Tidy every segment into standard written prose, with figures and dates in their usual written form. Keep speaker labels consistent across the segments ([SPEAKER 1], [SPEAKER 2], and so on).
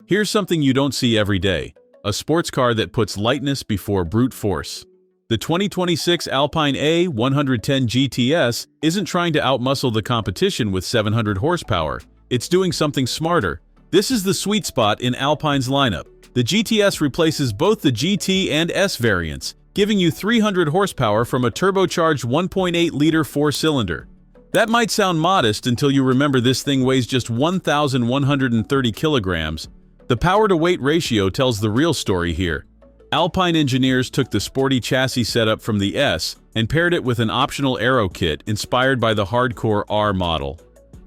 [SPEAKER 1] Here's something you don't see every day: a sports car that puts lightness before brute force. The 2026 Alpine A110 GTS isn't trying to outmuscle the competition with 700 horsepower. It's doing something smarter. This is the sweet spot in Alpine's lineup. The GTS replaces both the GT and S variants, giving you 300 horsepower from a turbocharged 1.8-liter four-cylinder. That might sound modest until you remember this thing weighs just 1,130 kilograms. The power-to-weight ratio tells the real story here. Alpine engineers took the sporty chassis setup from the S and paired it with an optional aero kit inspired by the hardcore R model.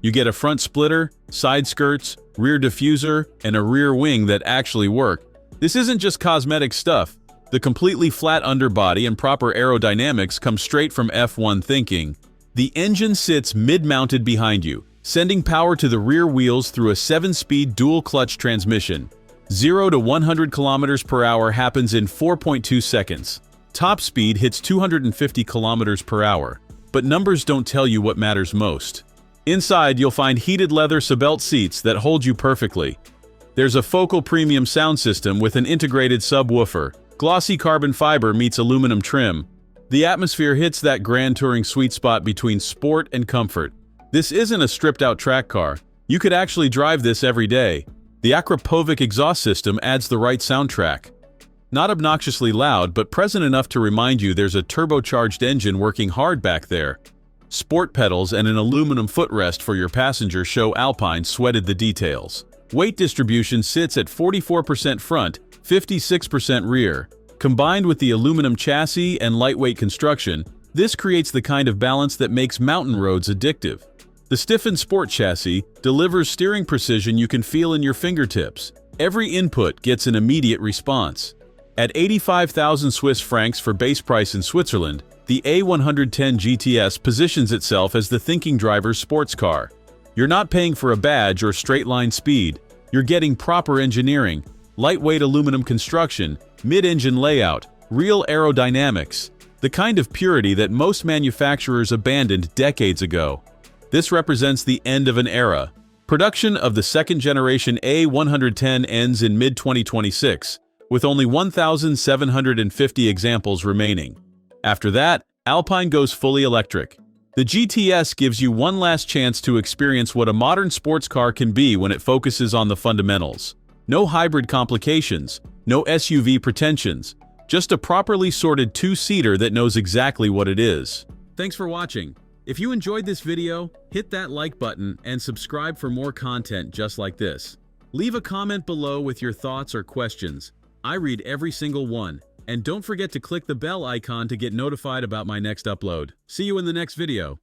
[SPEAKER 1] You get a front splitter, side skirts, rear diffuser, and a rear wing that actually work. This isn't just cosmetic stuff. The completely flat underbody and proper aerodynamics come straight from F1 thinking. The engine sits mid-mounted behind you, sending power to the rear wheels through a 7-speed dual-clutch transmission. 0 to 100 kilometers per hour happens in 4.2 seconds. Top speed hits 250 kilometers per hour. But numbers don't tell you what matters most. Inside, you'll find heated leather Sabelt seats that hold you perfectly. There's a Focal premium sound system with an integrated subwoofer. Glossy carbon fiber meets aluminum trim. The atmosphere hits that grand touring sweet spot between sport and comfort. This isn't a stripped-out track car. You could actually drive this every day. The Akrapovic exhaust system adds the right soundtrack. Not obnoxiously loud, but present enough to remind you there's a turbocharged engine working hard back there. Sport pedals and an aluminum footrest for your passenger show Alpine sweated the details. Weight distribution sits at 44% front, 56% rear. Combined with the aluminum chassis and lightweight construction, this creates the kind of balance that makes mountain roads addictive. The stiffened sport chassis delivers steering precision you can feel in your fingertips. Every input gets an immediate response. At 85,000 Swiss francs for base price in Switzerland, the A110 GTS positions itself as the thinking driver's sports car. You're not paying for a badge or straight-line speed. You're getting proper engineering, lightweight aluminum construction, mid-engine layout, real aerodynamics, the kind of purity that most manufacturers abandoned decades ago. This represents the end of an era. Production of the second-generation A110 ends in mid-2026, with only 1,750 examples remaining. After that, Alpine goes fully electric. The GTS gives you one last chance to experience what a modern sports car can be when it focuses on the fundamentals. No hybrid complications, no SUV pretensions, just a properly sorted two-seater that knows exactly what it is. Thanks for watching. If you enjoyed this video, hit that like button and subscribe for more content just like this. Leave a comment below with your thoughts or questions. I read every single one. And don't forget to click the bell icon to get notified about my next upload. See you in the next video.